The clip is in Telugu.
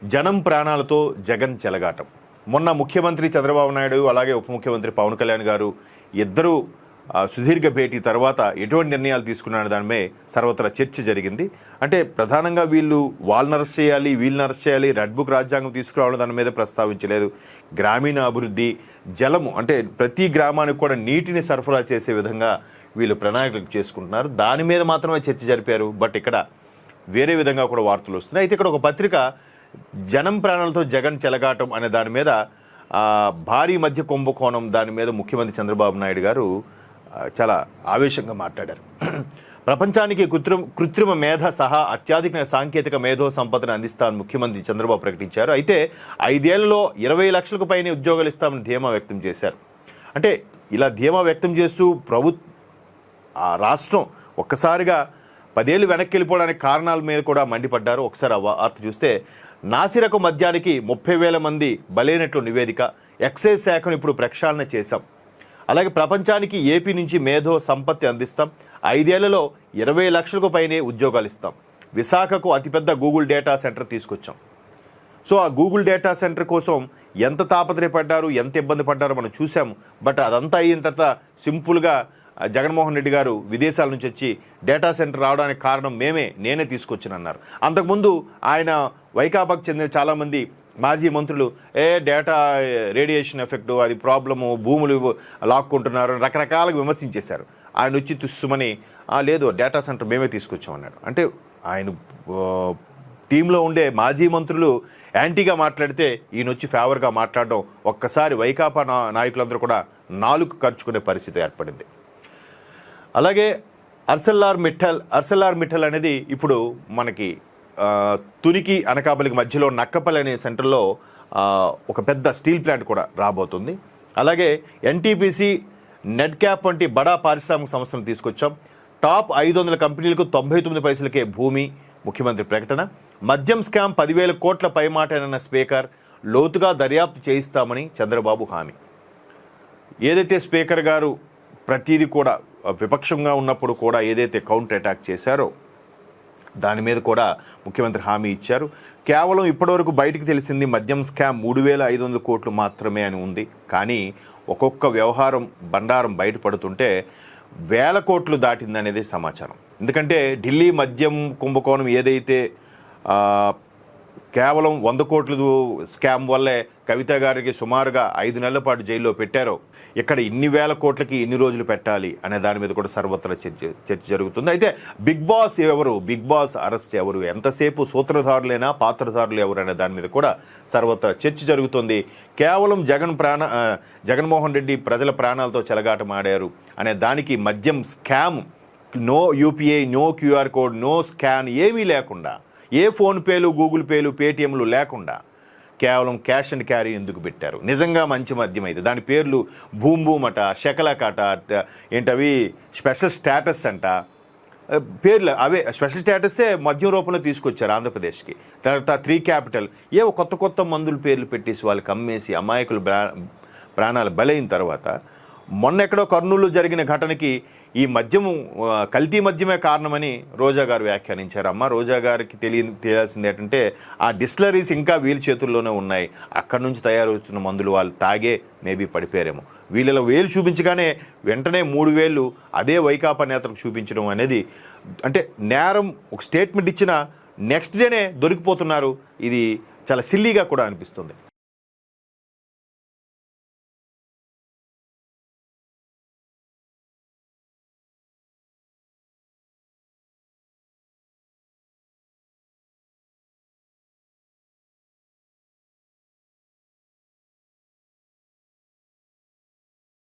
జనం ప్రాణాలతో జగన్ చెలగాటం. మొన్న ముఖ్యమంత్రి చంద్రబాబు నాయుడు అలాగే ఉప ముఖ్యమంత్రి పవన్ కళ్యాణ్ గారు ఇద్దరూ సుదీర్ఘ భేటీ తర్వాత ఎటువంటి నిర్ణయాలు తీసుకున్నారనే దానిపై సర్వత్రా చర్చ జరిగింది. అంటే ప్రధానంగా వాళ్ళని అరెస్ట్ చేయాలి, వీళ్ళని అరెస్ట్ చేయాలి, రెడ్ బుక్ రాజ్యాంగం తీసుకురావడం దాని మీద ప్రస్తావించలేదు. గ్రామీణ అభివృద్ధి, జలము అంటే ప్రతి గ్రామానికి కూడా నీటిని సరఫరా చేసే విధంగా వీళ్ళు ప్రణాళికలు చేసుకుంటున్నారు. దాని మీద మాత్రమే చర్చ జరిపారు. బట్ ఇక్కడ వేరే విధంగా కూడా వార్తలు వస్తున్నాయి. అయితే ఇక్కడ ఒక పత్రిక జనం ప్రాణాలతో జగన్ చెలగాటం అనే దాని మీద భారీ మధ్య కుంభకోణం దాని మీద ముఖ్యమంత్రి చంద్రబాబు నాయుడు గారు చాలా ఆవేశంగా మాట్లాడారు. ప్రపంచానికి కృత్రిమ మేధ సహా అత్యాధిక సాంకేతిక మేధో సంపదను అందిస్తామని ముఖ్యమంత్రి చంద్రబాబు ప్రకటించారు. అయితే 5 ఏళ్లలో 20 లక్షలకు పైన ఉద్యోగాలు ఇస్తామని ధీమా వ్యక్తం చేశారు. అంటే ఇలా ధీమా వ్యక్తం చేస్తూ రాష్ట్రం ఒక్కసారిగా 10 ఏళ్ళు వెనక్కి వెళ్ళిపోవడానికి కారణాల మీద కూడా మండిపడ్డారు. ఒకసారి ఆ వార్త చూస్తే, నాసిరకం మద్యానికి 30,000 మంది బలైనట్లు నివేదిక, ఎక్సైజ్ శాఖను ఇప్పుడు ప్రక్షాళన చేశాం. అలాగే ప్రపంచానికి ఏపీ నుంచి మేధో సంపత్తి అందిస్తాం. 5 ఏళ్లలో 20 లక్షలకు పైనే ఉద్యోగాలు ఇస్తాం. విశాఖకు అతిపెద్ద గూగుల్ డేటా సెంటర్ తీసుకొచ్చాం. సో ఆ గూగుల్ డేటా సెంటర్ కోసం ఎంత తాపత్రయపడ్డారు, ఎంత ఇబ్బంది పడ్డారో మనం చూసాము. బట్ అదంతా అయిన తర్వాత సింపుల్గా జగన్మోహన్ రెడ్డి గారు విదేశాల నుంచి వచ్చి డేటా సెంటర్ రావడానికి కారణం నేనే తీసుకొచ్చానన్నారు. అంతకుముందు ఆయన వైకాపాకు చెందిన చాలామంది మాజీ మంత్రులు డేటా రేడియేషన్ ఎఫెక్టు, అది ప్రాబ్లము, భూములు లాక్కుంటున్నారు, రకరకాలుగా విమర్శించేశారు. ఆయన వచ్చి తుస్సుమని లేదు డేటా సెంటర్ మేమే తీసుకొచ్చామన్నాడు. అంటే ఆయన టీంలో ఉండే మాజీ మంత్రులు యాంటీగా మాట్లాడితే ఈయన వచ్చి ఫేవర్గా మాట్లాడడం ఒక్కసారి వైకాపా నాయకులందరూ కూడా నాలుగు ఖర్చుకునే పరిస్థితి ఏర్పడింది. అలాగే అర్సెల్లార్ మిట్టల్ అనేది ఇప్పుడు మనకి తునికి అనకాపల్లికి మధ్యలో నక్కపల్లి అనే సెంటర్లో ఒక పెద్ద స్టీల్ ప్లాంట్ కూడా రాబోతుంది. అలాగే ఎన్టీపీసీ, నెట్ క్యాప్ వంటి బడా పారిశ్రామిక సంస్థలను తీసుకొచ్చాం. టాప్ 500 కంపెనీలకు 99 పైసలకే భూమి, ముఖ్యమంత్రి ప్రకటన. మద్యం స్కామ్ 10,000 కోట్ల పైమాటనన్న స్పీకర్, లోతుగా దర్యాప్తు చేయిస్తామని చంద్రబాబు హామీ. ఏదైతే స్పీకర్ గారు ప్రతిదీ కూడా విపక్షంగా ఉన్నప్పుడు కూడా ఏదైతే కౌంటర్ అటాక్ చేశారో దాని మీద కూడా ముఖ్యమంత్రి హామీ ఇచ్చారు. కేవలం ఇప్పటివరకు బయటకు తెలిసింది మద్యం స్కామ్ 3,500 కోట్లు మాత్రమే అని ఉంది. కానీ ఒక్కొక్క వ్యవహారం బండారం బయటపడుతుంటే 1,000 కోట్లు దాటిందనేది సమాచారం. ఎందుకంటే ఢిల్లీ మద్యం కుంభకోణం ఏదైతే కేవలం 100 కోట్ల స్కామ్ వల్లే కవిత గారికి సుమారుగా 5 నెలల పాటు జైల్లో పెట్టారో, ఇక్కడ ఇన్ని 1,000 కోట్లకి ఇన్ని రోజులు పెట్టాలి అనే దాని మీద కూడా సర్వత్రా చర్చ జరుగుతుంది. అయితే బిగ్ బాస్ ఎవరు, బిగ్ బాస్ అరెస్ట్ ఎవరు, ఎంతసేపు సూత్రధారులైనా పాత్రధారులు ఎవరు అనే దాని మీద కూడా సర్వత్రా చర్చ జరుగుతుంది. కేవలం జగన్మోహన్ రెడ్డి ప్రజల ప్రాణాలతో చెలగాటమాడారు అనే దానికి మద్యం scam, no UPI, no QR code, no scan ఏమీ లేకుండా, ఏ ఫోన్పేలు, గూగుల్ పేలు, పేటిఎంలు లేకుండా కేవలం క్యాష్ అండ్ క్యారీ ఎందుకు పెట్టారు? నిజంగా మంచి మద్యం అయితే దాని పేర్లు భూమ్ భూమ్ అట, శకలకట, ఏంటవి స్పెషల్ స్టేటస్ అంట, పేర్లు అవే స్పెషల్ స్టేటస్సే మద్యం రూపంలో తీసుకొచ్చారు ఆంధ్రప్రదేశ్కి. తర్వాత 3 క్యాపిటల్, ఏవో కొత్త మందుల పేర్లు పెట్టేసి వాళ్ళకి అమ్మేసి అమాయకులు ప్రాణాలు బలైన తర్వాత మొన్న ఎక్కడో కర్నూలు జరిగిన ఘటనకి ఈ మద్యము కల్తీ మద్యమే కారణమని రోజా గారు వ్యాఖ్యానించారు. అమ్మ రోజా గారికి తెలియాల్సింది ఏంటంటే ఆ డిస్టిలరీస్ ఇంకా వీళ్ళ చేతుల్లోనే ఉన్నాయి. అక్కడి నుంచి తయారవుతున్న మందులు వాళ్ళు తాగే మేబీ పడిపోయారేమో. వీళ్ళలో వేలు చూపించగానే వెంటనే 3 వేలు అదే వైకాపా నేతలకు చూపించడం అనేది, అంటే నేరం ఒక స్టేట్మెంట్ ఇచ్చిన నెక్స్ట్ డేనే దొరికిపోతున్నారు. ఇది చాలా సిల్లీగా కూడా అనిపిస్తుంది.